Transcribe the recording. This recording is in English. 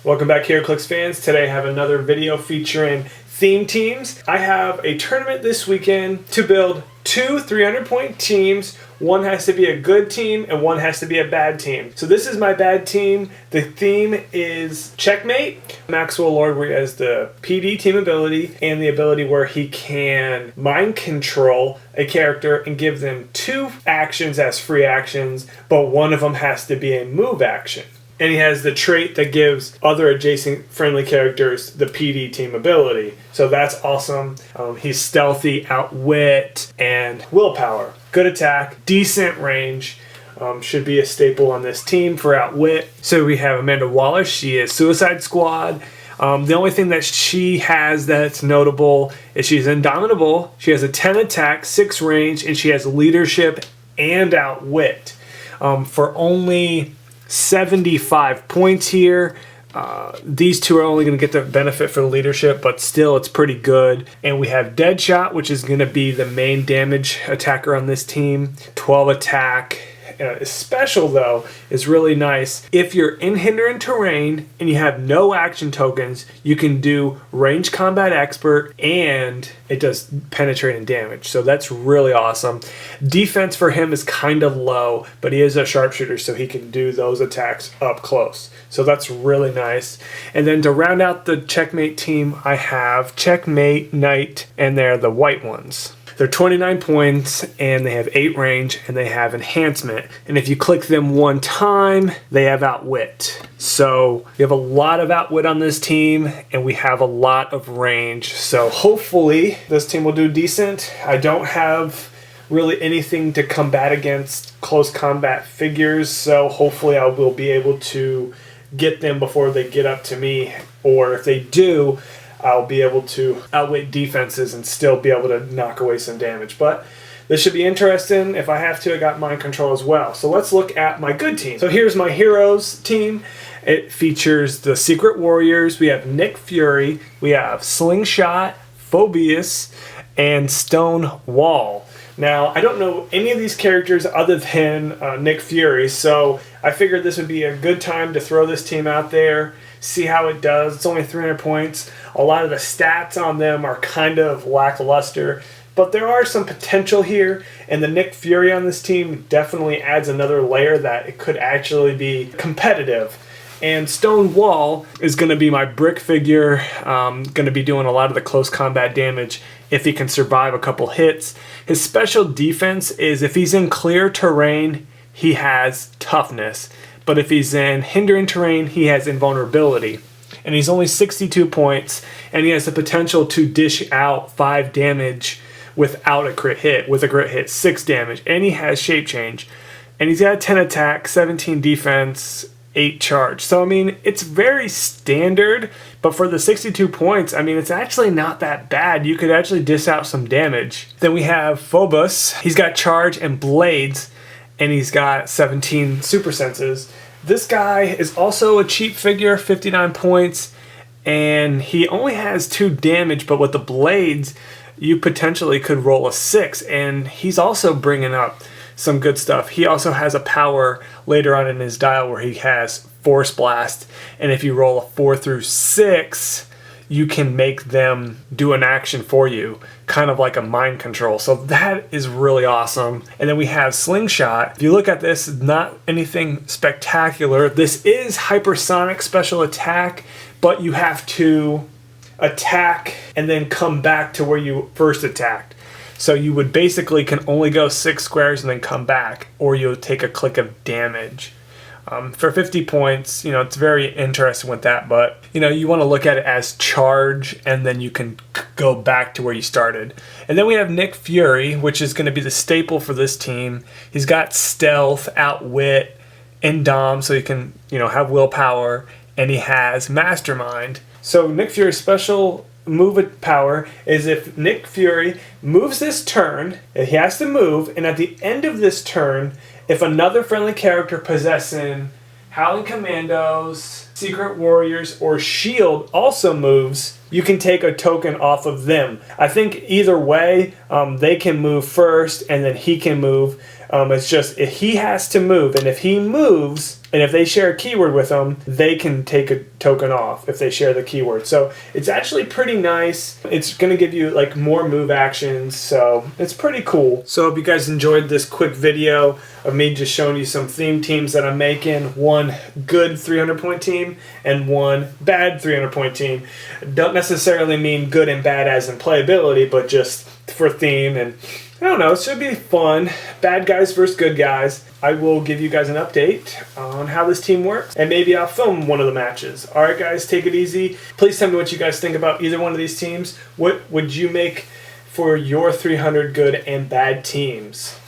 Welcome back, Heroclix fans. Today I have another video featuring theme teams. I have a tournament this weekend to build two 300-point teams. One has to be a good team and one has to be a bad team. So this is my bad team. The theme is Checkmate. Maxwell Lord has the PD team ability and the ability where he can mind control a character and give them two actions as free actions, but one of them has to be a move action. And he has the trait that gives other adjacent friendly characters the PD team ability. So that's awesome. He's stealthy, outwit, and willpower. Good attack, decent range. Should be a staple on this team for outwit. So we have Amanda Waller. She is Suicide Squad. The only thing that she has that's notable is she's indomitable. She has a 10 attack, 6 range, and she has leadership and outwit. For only 75 points here. These two are only going to get the benefit for the leadership, but still it's pretty good. And we have Deadshot, which is going to be the main damage attacker on this team. 12 attack. Special though is really nice. If you're in hindering terrain and you have no action tokens, you can do range combat expert and it does penetrating damage. So that's really awesome. Defense for him is kind of low, but he is a sharpshooter, so he can do those attacks up close. So that's really nice. And then to round out the Checkmate team, I have Checkmate, Knight, and they're the white ones. They're 29 points, and they have 8 range, and they have enhancement. And if you click them one time, they have outwit. So we have a lot of outwit on this team, and we have a lot of range. So hopefully this team will do decent. I don't have really anything to combat against close combat figures, so hopefully I will be able to get them before they get up to me. Or if they do, I'll be able to outwit defenses and still be able to knock away some damage. But this should be interesting. If I have to, I got mind control as well. So let's look at my good team. So here's my heroes team. It features the Secret Warriors. We have Nick Fury. We have Slingshot, Phobius, and Stone Wall. Now, I don't know any of these characters other than Nick Fury, so I figured this would be a good time to throw this team out there, see how it does. It's only 300 points. A lot of the stats on them are kind of lackluster, but there are some potential here, and the Nick Fury on this team definitely adds another layer that it could actually be competitive. And Stone Wall is going to be my brick figure, going to be doing a lot of the close combat damage if he can survive a couple hits. His special defense is if he's in clear terrain, he has toughness. But if he's in hindering terrain, he has invulnerability. And he's only 62 points, and he has the potential to dish out 5 damage without a crit hit. With a crit hit, 6 damage. And he has shape change. And he's got 10 attack, 17 defense, 8 charge. So, I mean, it's very standard, but for the 62 points, I mean, it's actually not that bad. You could actually dish out some damage. Then we have Phobos. He's got charge and blades, and he's got 17 super senses. This guy is also a cheap figure, 59 points, and he only has 2 damage, but with the blades, you potentially could roll a 6, and he's also bringing up some good stuff. He also has a power later on in his dial where he has Force Blast, and if you roll a 4 through 6, you can make them do an action for you, kind of like a mind control. So that is really awesome. And then we have Slingshot. If you look at this, not anything spectacular. This is hypersonic special attack, but you have to attack and then come back to where you first attacked. So you would basically can only go 6 squares and then come back, or you'll take a click of damage. For 50 points, it's very interesting with that, but, you want to look at it as charge, and then you can go back to where you started. And then we have Nick Fury, which is going to be the staple for this team. He's got stealth, outwit, and dom, so you can, have willpower, and he has mastermind. So Nick Fury's special move power is if Nick Fury moves this turn, he has to move, and at the end of this turn, if another friendly character possessing Howling Commandos, Secret Warriors, or Shield also moves, you can take a token off of them. I think either way, they can move first and then he can move. It's just if he has to move, and if he moves, And if they share a keyword with them, they can take a token off if they share the keyword. So it's actually pretty nice. It's going to give you like more move actions, so it's pretty cool. So if you guys enjoyed this quick video of me just showing you some theme teams that I'm making, one good 300 point team and one bad 300 point team. Don't necessarily mean good and bad as in playability, but just for theme, and I don't know, it should be fun. Bad guys versus good guys. I will give you guys an update on how this team works, and maybe I'll film one of the matches. Alright guys, take it easy. Please tell me what you guys think about either one of these teams. What would you make for your 300 good and bad teams?